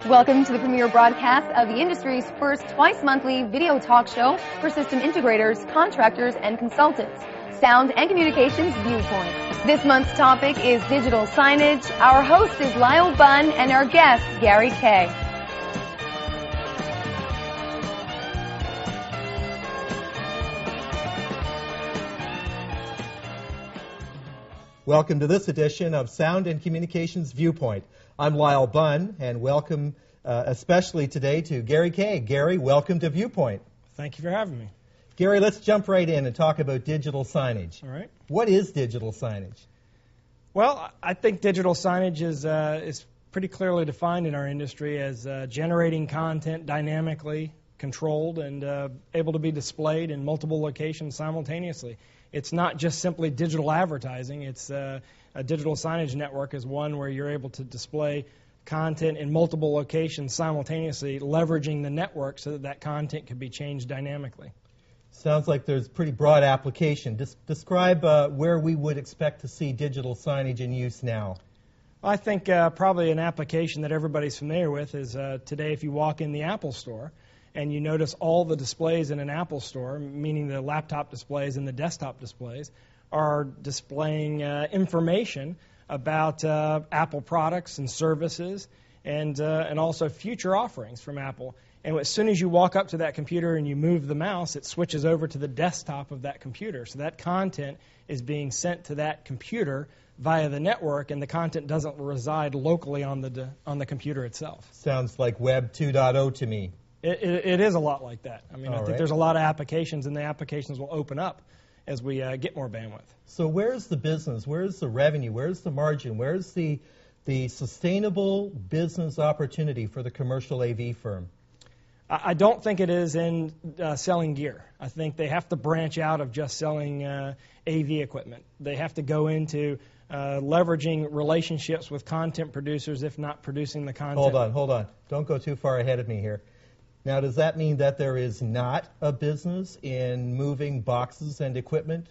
Welcome to the premiere broadcast of the industry's first twice-monthly video talk show for system integrators, contractors, and consultants. Sound and Communications Viewpoint. This month's topic is digital signage. Our host is Lyle Bunn and our guest, Kayye. Welcome to this edition of Sound and Communications Viewpoint. I'm Lyle Bunn, and welcome especially today to Kayye. Gary, welcome to Viewpoint. Thank you for having me. Gary, let's jump right in and talk about digital signage. All right. What is digital signage? Well, I think digital signage is pretty clearly defined in our industry as generating content dynamically controlled and able to be displayed in multiple locations simultaneously. It's not just simply digital advertising. It's a digital signage network is one where you're able to display content in multiple locations simultaneously, leveraging the network so that that content can be changed dynamically. Sounds like there's pretty broad application. Describe where we would expect to see digital signage in use now. I think probably an application that everybody's familiar with is today if you walk in the Apple store and you notice all the displays in an Apple store, meaning the laptop displays and the desktop displays, are displaying information about Apple products and services and also future offerings from Apple. And as soon as you walk up to that computer and you move the mouse, it switches over to the desktop of that computer. So that content is being sent to that computer via the network, and the content doesn't reside locally on the computer itself. Sounds like Web 2.0 to me. It is a lot like that. I mean, I think right. There's a lot of applications, and the applications will open up as we get more bandwidth. So where's the business? Where's the revenue? Where's the margin? Where's the sustainable business opportunity for the commercial AV firm? I don't think it is in selling gear. I think they have to branch out of just selling AV equipment. They have to go into leveraging relationships with content producers, if not producing the content. Hold on. Don't go too far ahead of me here. Now, does that mean that there is not a business in moving boxes and equipment,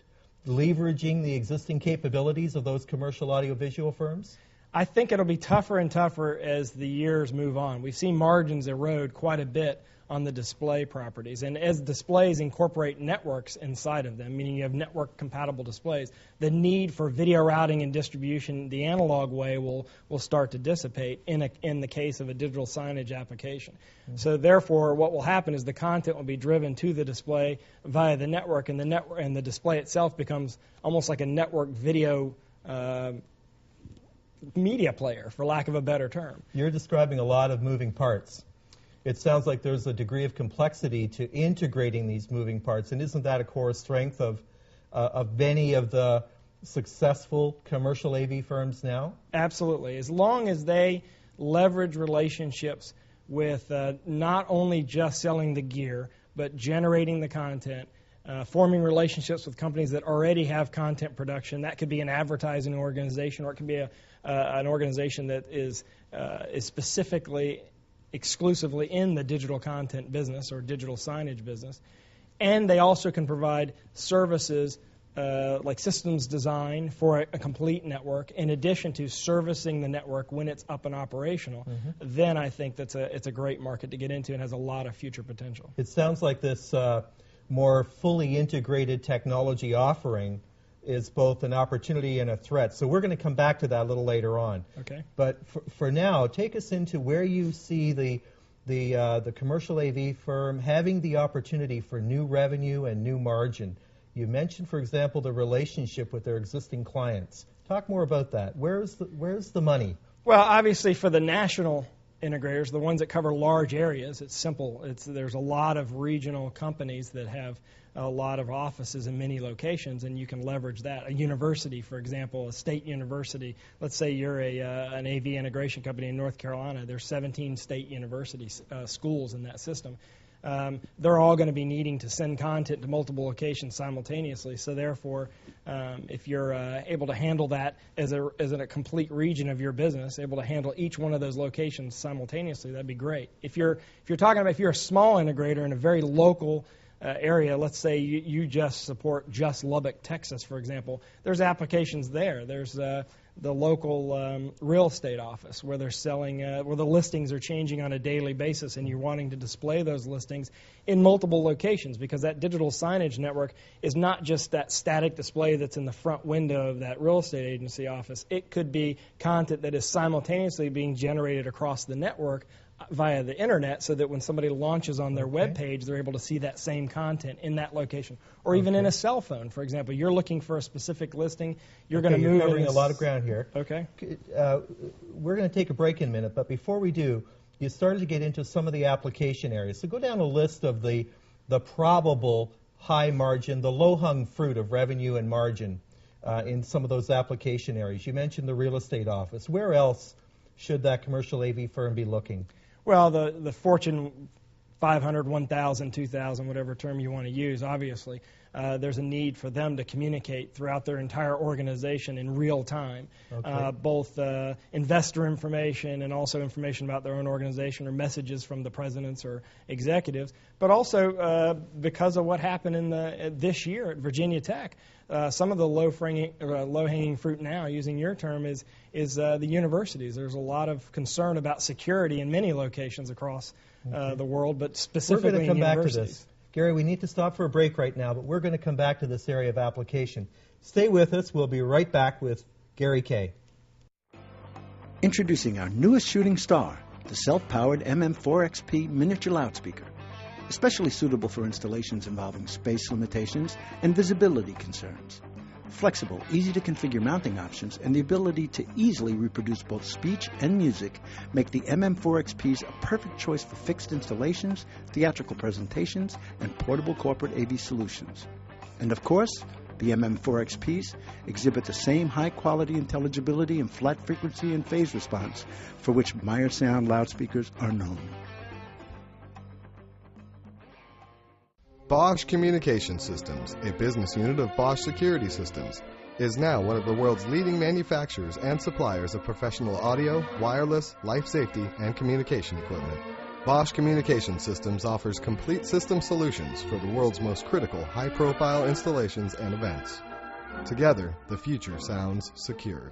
leveraging the existing capabilities of those commercial audiovisual firms? I think it'll be tougher and tougher as the years move on. We've seen margins erode quite a bit on the display properties. And as displays incorporate networks inside of them, meaning you have network-compatible displays, the need for video routing and distribution the analog way will start to dissipate in the case of a digital signage application. Mm-hmm. So therefore, what will happen is the content will be driven to the display via the network, and the display itself becomes almost like a network video media player, for lack of a better term. You're describing a lot of moving parts. It sounds like there's a degree of complexity to integrating these moving parts, and isn't that a core strength of many of the successful commercial AV firms now? Absolutely. As long as they leverage relationships with not only just selling the gear, but generating the content, forming relationships with companies that already have content production. That could be an advertising organization, or it could be an organization that is specifically exclusively in the digital content business or digital signage business. And they also can provide services like systems design for a complete network, in addition to servicing the network when it's up and operational. Mm-hmm. Then I think it's a great market to get into and has a lot of future potential. It sounds like this more fully integrated technology offering is both an opportunity and a threat. So we're going to come back to that a little later on. Okay. But for now, take us into where you see the commercial AV firm having the opportunity for new revenue and new margin. You mentioned, for example, the relationship with their existing clients. Talk more about that. Where's the money? Well, obviously for the national integrators, the ones that cover large areas, it's simple. There's a lot of regional companies that have a lot of offices in many locations, and you can leverage that. A university, for example, a state university. Let's say you're an AV integration company in North Carolina. There's 17 state university schools in that system. They're all going to be needing to send content to multiple locations simultaneously. So therefore, if you're able to handle that as a complete region of your business, able to handle each one of those locations simultaneously, that'd be great. If you're talking about if you're a small integrator in a very local area, let's say you just support just Lubbock, Texas, for example, there's applications there. There's the local real estate office where they're selling, where the listings are changing on a daily basis, and you're wanting to display those listings in multiple locations, because that digital signage network is not just that static display that's in the front window of that real estate agency office. It could be content that is simultaneously being generated across the network via the internet, so that when somebody launches on their web page, they're able to see that same content in that location, or even in a cell phone. For example, you're looking for a specific listing, you're going to move. You're covering a lot of ground here. Okay. We're going to take a break in a minute, but before we do, you started to get into some of the application areas. So go down a list of the probable high margin, the low-hung fruit of revenue and margin in some of those application areas. You mentioned the real estate office. Where else should that commercial AV firm be looking? Well, the Fortune 500, 1,000, 2,000, whatever term you want to use, obviously, there's a need for them to communicate throughout their entire organization in real time, both investor information and also information about their own organization or messages from the presidents or executives, but also because of what happened in this year at Virginia Tech. Some of the low-hanging fruit now, using your term, is the universities. There's a lot of concern about security in many locations across the world, but specifically in universities. We're going to come back to this. Gary, we need to stop for a break right now, but we're going to come back to this area of application. Stay with us. We'll be right back with Gary Kayye. Introducing our newest shooting star, the self-powered MM4XP miniature loudspeaker. Especially suitable for installations involving space limitations and visibility concerns. Flexible, easy-to-configure mounting options and the ability to easily reproduce both speech and music make the MM4XPs a perfect choice for fixed installations, theatrical presentations, and portable corporate AV solutions. And of course, the MM4XPs exhibit the same high-quality intelligibility and flat frequency and phase response for which Meyer Sound loudspeakers are known. Bosch Communication Systems, a business unit of Bosch Security Systems, is now one of the world's leading manufacturers and suppliers of professional audio, wireless, life safety, and communication equipment. Bosch Communication Systems offers complete system solutions for the world's most critical high-profile installations and events. Together, the future sounds secure.